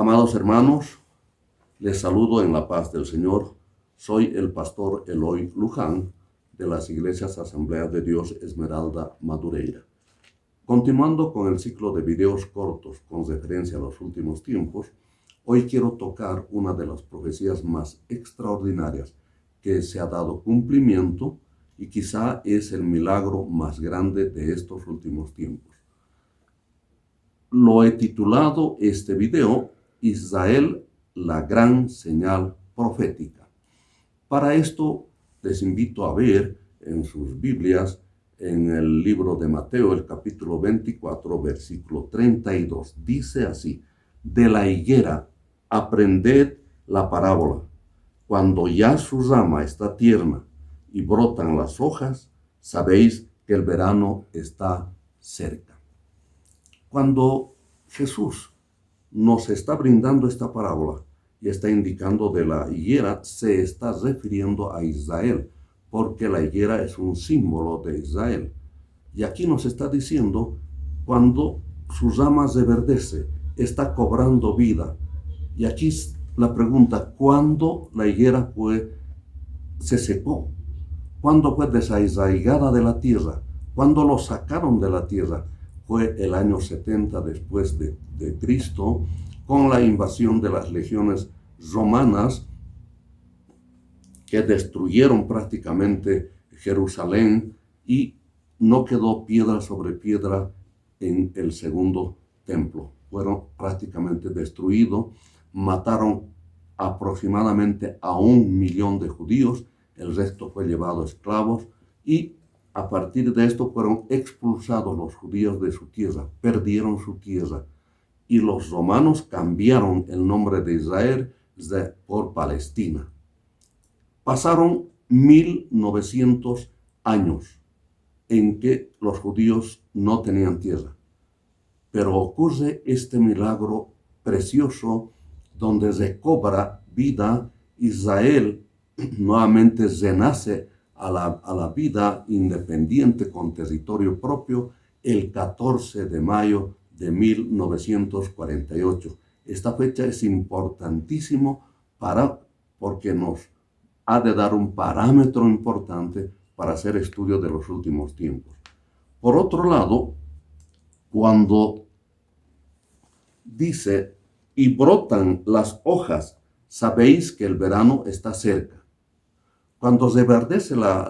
Amados hermanos, les saludo en la paz del Señor. Soy el pastor Eloy Luján de las Iglesias Asambleas de Dios Esmeralda Madureira. Continuando con el ciclo de videos cortos con referencia a los últimos tiempos, hoy quiero tocar una de las profecías más extraordinarias que se ha dado cumplimiento y quizá es el milagro más grande de estos últimos tiempos. Lo he titulado este video, Israel, la gran señal profética. Para esto les invito a ver en sus Biblias, en el libro de Mateo, el capítulo 24, versículo 32. Dice así: de la higuera aprended la parábola. Cuando ya su rama está tierna y brotan las hojas, sabéis que el verano está cerca. Cuando Jesús nos está brindando esta parábola y está indicando de la higuera, se está refiriendo a Israel, porque la higuera es un símbolo de Israel. Y aquí nos está diciendo cuando sus ramas reverdece, está cobrando vida. Y aquí la pregunta: ¿cuándo la higuera se secó? ¿Cuándo fue desarraigada de la tierra? ¿Cuándo lo sacaron de la tierra? Fue el año 70 después de Cristo, con la invasión de las legiones romanas que destruyeron prácticamente Jerusalén y no quedó piedra sobre piedra en el segundo templo. Fueron prácticamente destruidos, mataron aproximadamente a 1.000.000 de judíos, el resto fue llevado esclavos y a partir de esto fueron expulsados los judíos de su tierra, perdieron su tierra y los romanos cambiaron el nombre de Israel por Palestina. Pasaron 1900 años en que los judíos no tenían tierra, pero ocurre este milagro precioso donde recobra vida Israel, nuevamente renace a la vida independiente con territorio propio el 14 de mayo de 1948. Esta fecha es importantísimo porque nos ha de dar un parámetro importante para hacer estudio de los últimos tiempos. Por otro lado, cuando dice, y brotan las hojas, sabéis que el verano está cerca. Cuando reverdece la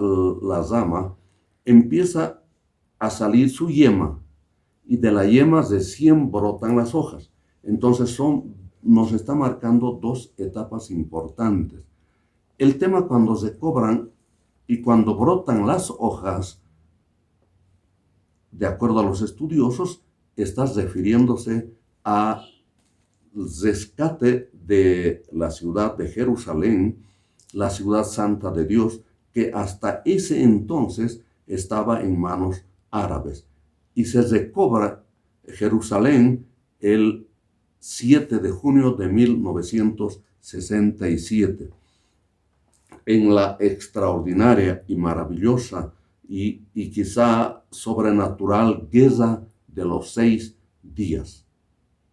rama, empieza a salir su yema, y de la yema recién brotan las hojas. Entonces nos está marcando dos etapas importantes. El tema cuando se cobran y cuando brotan las hojas, de acuerdo a los estudiosos, está refiriéndose al rescate de la ciudad de Jerusalén, la ciudad santa de Dios, que hasta ese entonces estaba en manos árabes. Y se recobra Jerusalén el 7 de junio de 1967. En la extraordinaria y maravillosa y quizá sobrenatural guerra de los 6 días.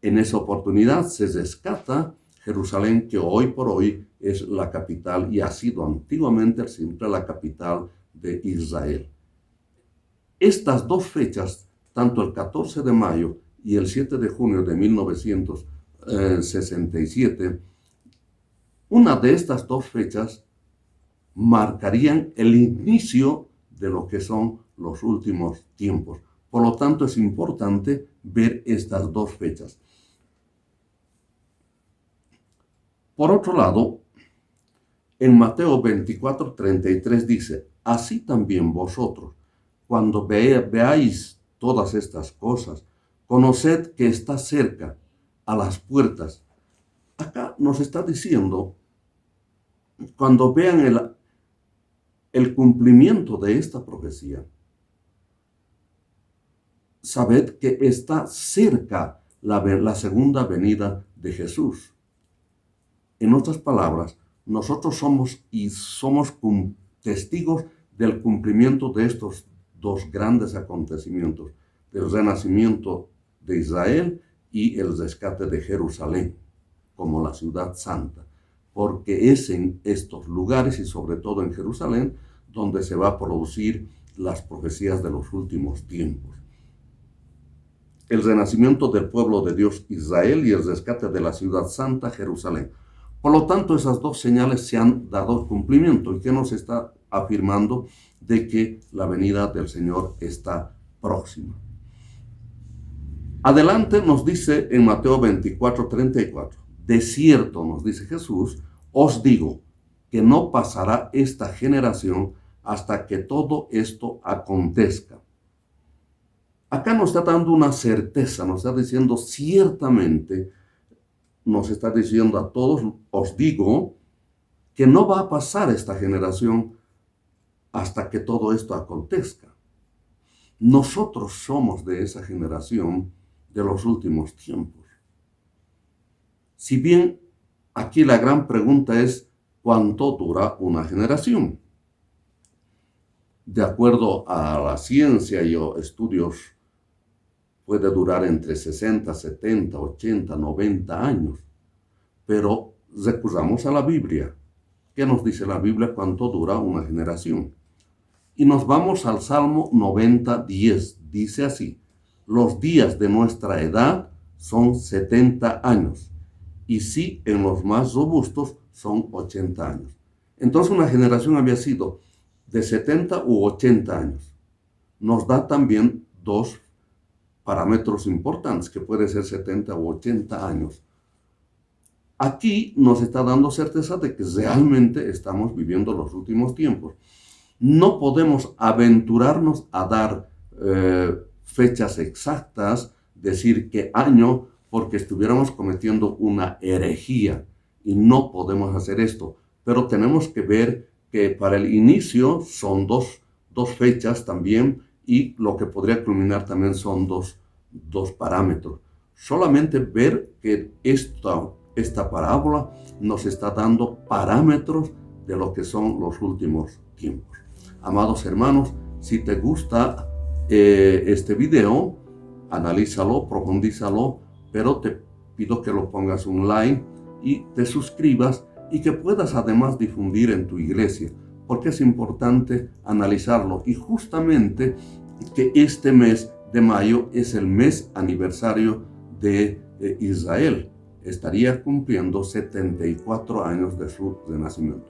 En esa oportunidad se rescata Jerusalén, que hoy por hoy es la capital y ha sido antiguamente siempre la capital de Israel. Estas dos fechas, tanto el 14 de mayo y el 7 de junio de 1967, una de estas dos fechas marcarían el inicio de lo que son los últimos tiempos. Por lo tanto, es importante ver estas dos fechas. Por otro lado, en Mateo 24:33 dice: así también vosotros, cuando veáis todas estas cosas, conoced que está cerca, a las puertas. Acá nos está diciendo, cuando vean el cumplimiento de esta profecía, sabed que está cerca la segunda venida de Jesús. En otras palabras, nosotros somos testigos del cumplimiento de estos dos grandes acontecimientos, del renacimiento de Israel y el rescate de Jerusalén. como la ciudad santa, porque es en estos lugares y sobre todo en Jerusalén donde se va a producir las profecías de los últimos tiempos. El renacimiento del pueblo de Dios Israel y el rescate de la ciudad santa Jerusalén. Por lo tanto, esas dos señales se han dado cumplimiento. ¿Y qué nos está afirmando? De que la venida del Señor está próxima. Adelante nos dice en Mateo 24:34, de cierto, nos dice Jesús, os digo que no pasará esta generación hasta que todo esto acontezca. Acá nos está dando una certeza, nos está diciendo ciertamente, nos está diciendo a todos, os digo que no va a pasar esta generación hasta que todo esto acontezca. Nosotros somos de esa generación de los últimos tiempos. Si bien aquí la gran pregunta es, ¿cuánto dura una generación? De acuerdo a la ciencia y estudios, puede durar entre 60, 70, 80, 90 años. Pero recurramos a la Biblia. ¿Qué nos dice la Biblia cuánto dura una generación? Y nos vamos al Salmo 90:10. Dice así, los días de nuestra edad son 70 años. Y sí, en los más robustos son 80 años. Entonces una generación había sido de 70 u 80 años. Nos da también dos parámetros importantes, que puede ser 70 u 80 años. Aquí nos está dando certeza de que realmente estamos viviendo los últimos tiempos. No podemos aventurarnos a dar fechas exactas, decir qué año, porque estuviéramos cometiendo una herejía y no podemos hacer esto. Pero tenemos que ver que para el inicio son dos fechas también, y lo que podría culminar también son dos parámetros. Solamente ver que esta parábola nos está dando parámetros de lo que son los últimos tiempos. Amados hermanos, si te gusta este video, analízalo, profundízalo, pero te pido que lo pongas un like y te suscribas y que puedas además difundir en tu iglesia, porque es importante analizarlo. Y justamente que este mes de mayo es el mes aniversario de Israel. Estaría cumpliendo 74 años de su renacimiento.